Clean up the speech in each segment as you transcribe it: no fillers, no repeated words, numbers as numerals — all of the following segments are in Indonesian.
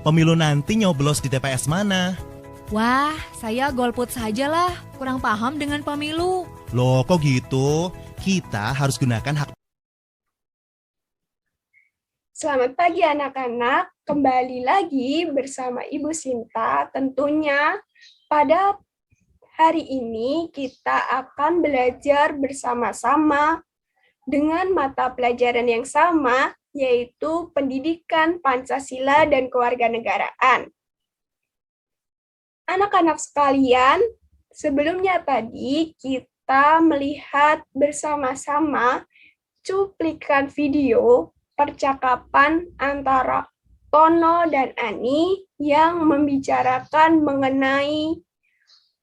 Pemilu nanti nyoblos di TPS mana? Wah, saya golput sajalah, kurang paham dengan pemilu. Loh, kok gitu? Kita harus gunakan hak. Selamat pagi anak-anak, kembali lagi bersama Ibu Sinta. Tentunya pada hari ini kita akan belajar bersama-sama dengan mata pelajaran yang sama, yaitu Pendidikan Pancasila dan Kewarganegaraan. Anak-anak sekalian, sebelumnya tadi kita melihat bersama-sama cuplikan video percakapan antara Tono dan Ani yang membicarakan mengenai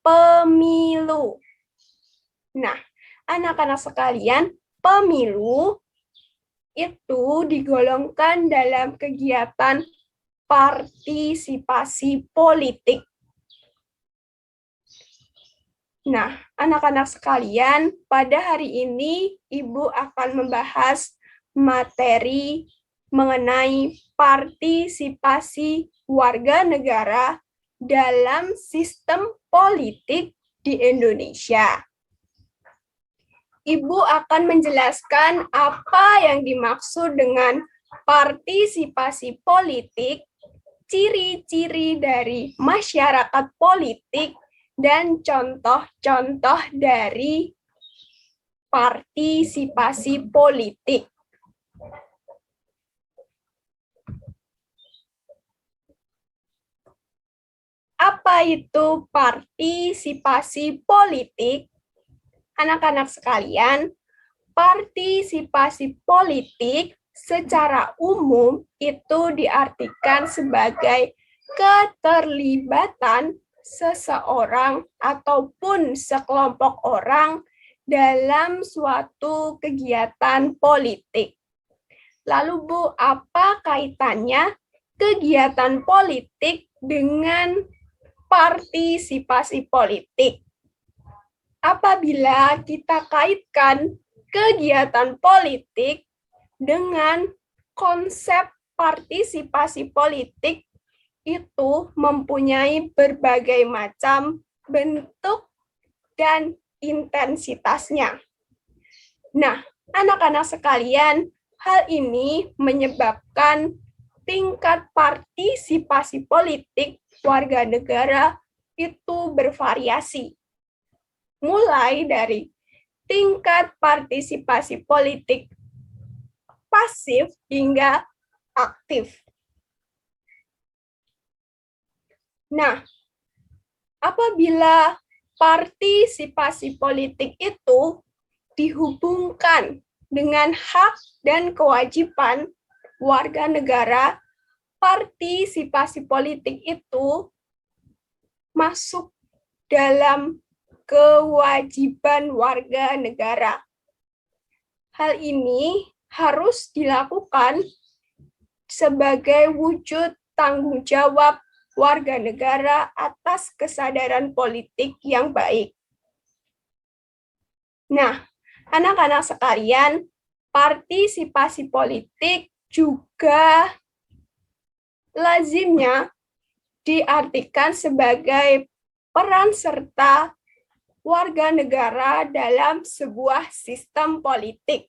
pemilu. Nah, anak-anak sekalian, pemilu itu digolongkan dalam kegiatan partisipasi politik. Nah, anak-anak sekalian, pada hari ini Ibu akan membahas materi mengenai partisipasi warga negara dalam sistem politik di Indonesia. Ibu akan menjelaskan apa yang dimaksud dengan partisipasi politik, ciri-ciri dari masyarakat politik, dan contoh-contoh dari partisipasi politik. Apa itu partisipasi politik? Anak-anak sekalian, partisipasi politik secara umum itu diartikan sebagai keterlibatan seseorang ataupun sekelompok orang dalam suatu kegiatan politik. Lalu Bu, apa kaitannya kegiatan politik dengan partisipasi politik? Apabila kita kaitkan kegiatan politik dengan konsep partisipasi politik, itu mempunyai berbagai macam bentuk dan intensitasnya. Nah, anak-anak sekalian, hal ini menyebabkan tingkat partisipasi politik warga negara itu bervariasi. Mulai dari tingkat partisipasi politik pasif hingga aktif. Nah, apabila partisipasi politik itu dihubungkan dengan hak dan kewajiban warga negara, partisipasi politik itu masuk dalam kewajiban warga negara. Hal ini harus dilakukan sebagai wujud tanggung jawab warga negara atas kesadaran politik yang baik. Nah, anak-anak sekalian, partisipasi politik juga lazimnya diartikan sebagai peran serta warga negara dalam sebuah sistem politik.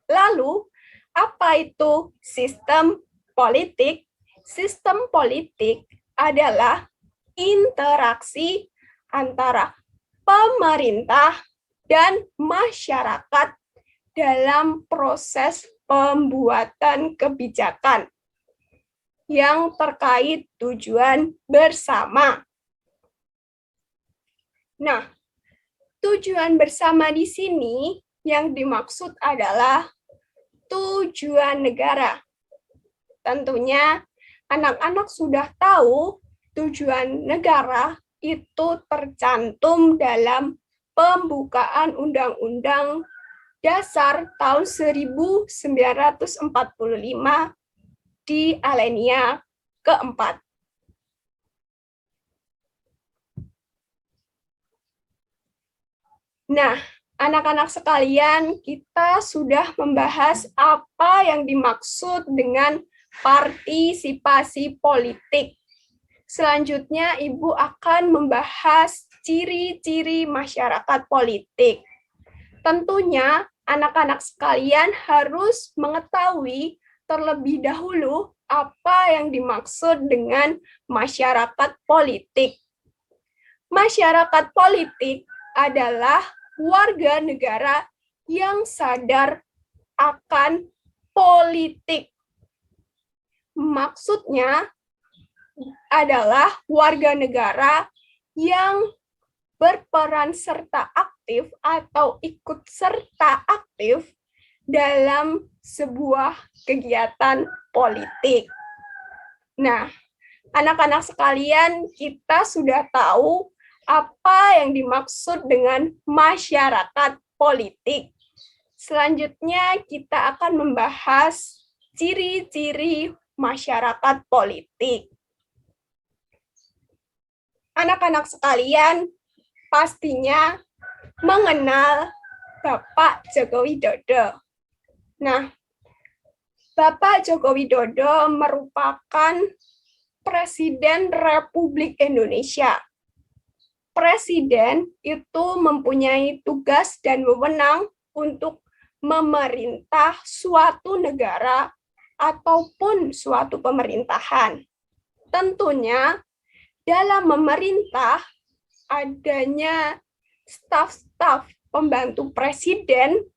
Lalu, apa itu sistem politik? Sistem politik adalah interaksi antara pemerintah dan masyarakat dalam proses pembuatan kebijakan yang terkait tujuan bersama. Nah, tujuan bersama di sini yang dimaksud adalah tujuan negara. Tentunya anak-anak sudah tahu tujuan negara itu tercantum dalam pembukaan Undang-Undang Dasar tahun 1945 di alinea keempat. Nah, anak-anak sekalian, kita sudah membahas apa yang dimaksud dengan partisipasi politik. Selanjutnya, Ibu akan membahas ciri-ciri masyarakat politik. Tentunya, anak-anak sekalian harus mengetahui terlebih dahulu apa yang dimaksud dengan masyarakat politik. Masyarakat politik adalah warga negara yang sadar akan politik. Maksudnya adalah warga negara yang berperan serta aktif atau ikut serta aktif dalam sebuah kegiatan politik. Nah, anak-anak sekalian, kita sudah tahu apa yang dimaksud dengan masyarakat politik. Selanjutnya, kita akan membahas ciri-ciri masyarakat politik. Anak-anak sekalian pastinya mengenal Bapak Joko Widodo. Nah, Bapak Joko Widodo merupakan Presiden Republik Indonesia. Presiden itu mempunyai tugas dan wewenang untuk memerintah suatu negara ataupun suatu pemerintahan. Tentunya dalam memerintah adanya staf-staf pembantu presiden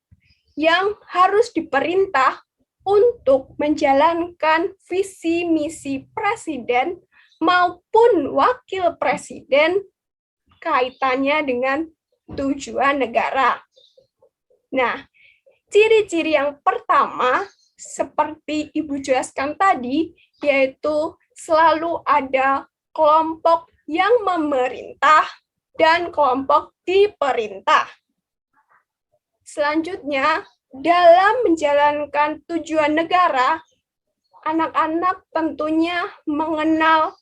yang harus diperintah untuk menjalankan visi misi presiden maupun wakil presiden kaitannya dengan tujuan negara. Nah, ciri-ciri yang pertama seperti Ibu jelaskan tadi, yaitu selalu ada kelompok yang memerintah dan kelompok diperintah. Selanjutnya, dalam menjalankan tujuan negara, anak-anak tentunya mengenal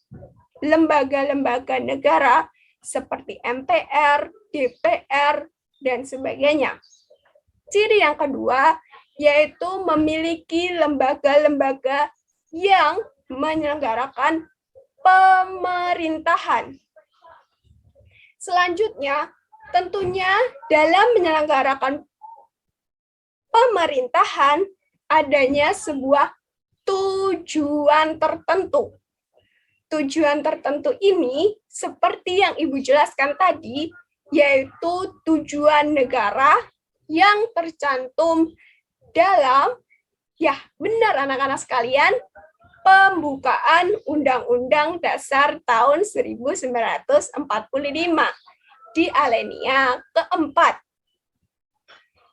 lembaga-lembaga negara seperti MPR, DPR, dan sebagainya. Ciri yang kedua yaitu memiliki lembaga-lembaga yang menyelenggarakan pemerintahan. Selanjutnya, tentunya dalam menyelenggarakan pemerintahan adanya sebuah tujuan tertentu. Tujuan tertentu ini seperti yang Ibu jelaskan tadi, yaitu tujuan negara yang tercantum dalam, ya benar anak-anak sekalian, pembukaan Undang-Undang Dasar tahun 1945 di alinea keempat.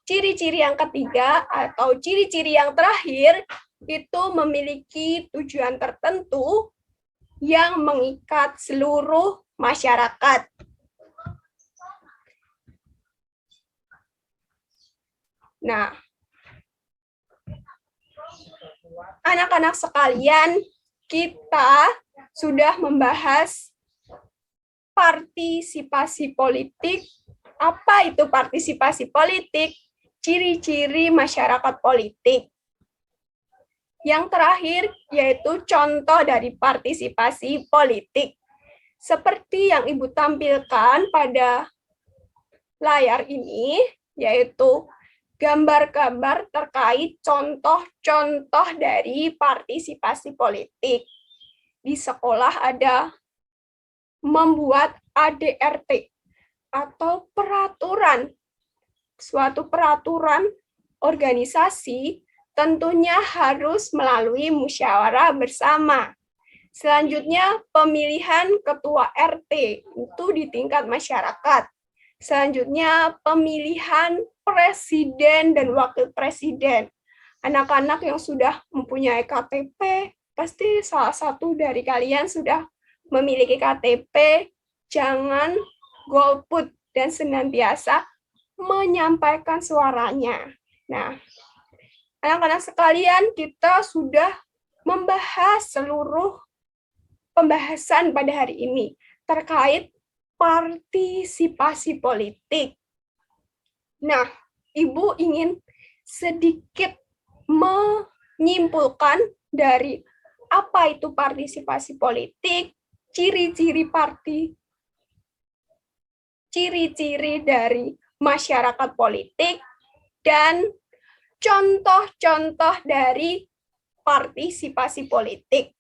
Ciri-ciri yang ketiga atau ciri-ciri yang terakhir itu memiliki tujuan tertentu yang mengikat seluruh masyarakat. Nah, anak-anak sekalian, kita sudah membahas partisipasi politik. Apa itu partisipasi politik? Ciri-ciri masyarakat politik. Yang terakhir yaitu contoh dari partisipasi politik. Seperti yang Ibu tampilkan pada layar ini, yaitu gambar-gambar terkait contoh-contoh dari partisipasi politik. Di sekolah ada membuat ADRT atau peraturan. Suatu peraturan organisasi tentunya harus melalui musyawarah bersama. Selanjutnya, pemilihan ketua RT itu di tingkat masyarakat. Selanjutnya, pemilihan presiden dan wakil presiden. Anak-anak yang sudah mempunyai KTP, pasti salah satu dari kalian sudah memiliki KTP, jangan golput dan senantiasa menyampaikan suaranya. Nah, anak-anak sekalian, kita sudah membahas seluruh pembahasan pada hari ini terkait partisipasi politik. Nah, Ibu ingin sedikit menyimpulkan dari Apa itu partisipasi politik? Ciri-ciri dari masyarakat politik, dan contoh-contoh dari partisipasi politik.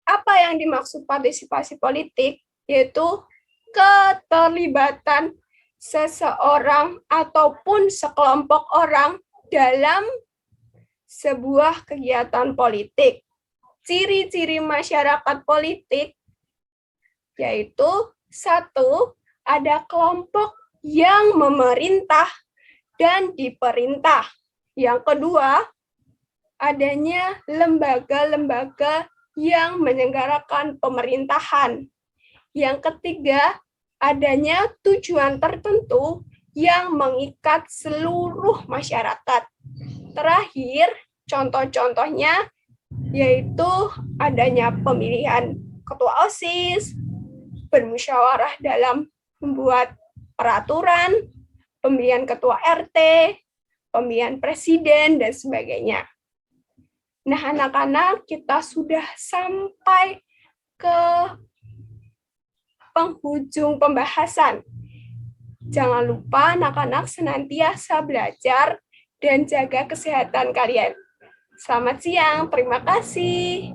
Apa yang dimaksud partisipasi politik? Yaitu keterlibatan seseorang ataupun sekelompok orang dalam sebuah kegiatan politik. Ciri-ciri masyarakat politik yaitu: satu, ada kelompok yang memerintah dan diperintah. Yang kedua, adanya lembaga-lembaga yang menyelenggarakan pemerintahan. Yang ketiga, adanya tujuan tertentu yang mengikat seluruh masyarakat. Terakhir, contoh-contohnya yaitu adanya pemilihan ketua OSIS, bermusyawarah dalam membuat peraturan, pemilihan ketua RT, pemilihan presiden, dan sebagainya. Nah, anak-anak, kita sudah sampai ke penghujung pembahasan. Jangan lupa anak-anak senantiasa belajar dan jaga kesehatan kalian. Selamat siang, terima kasih.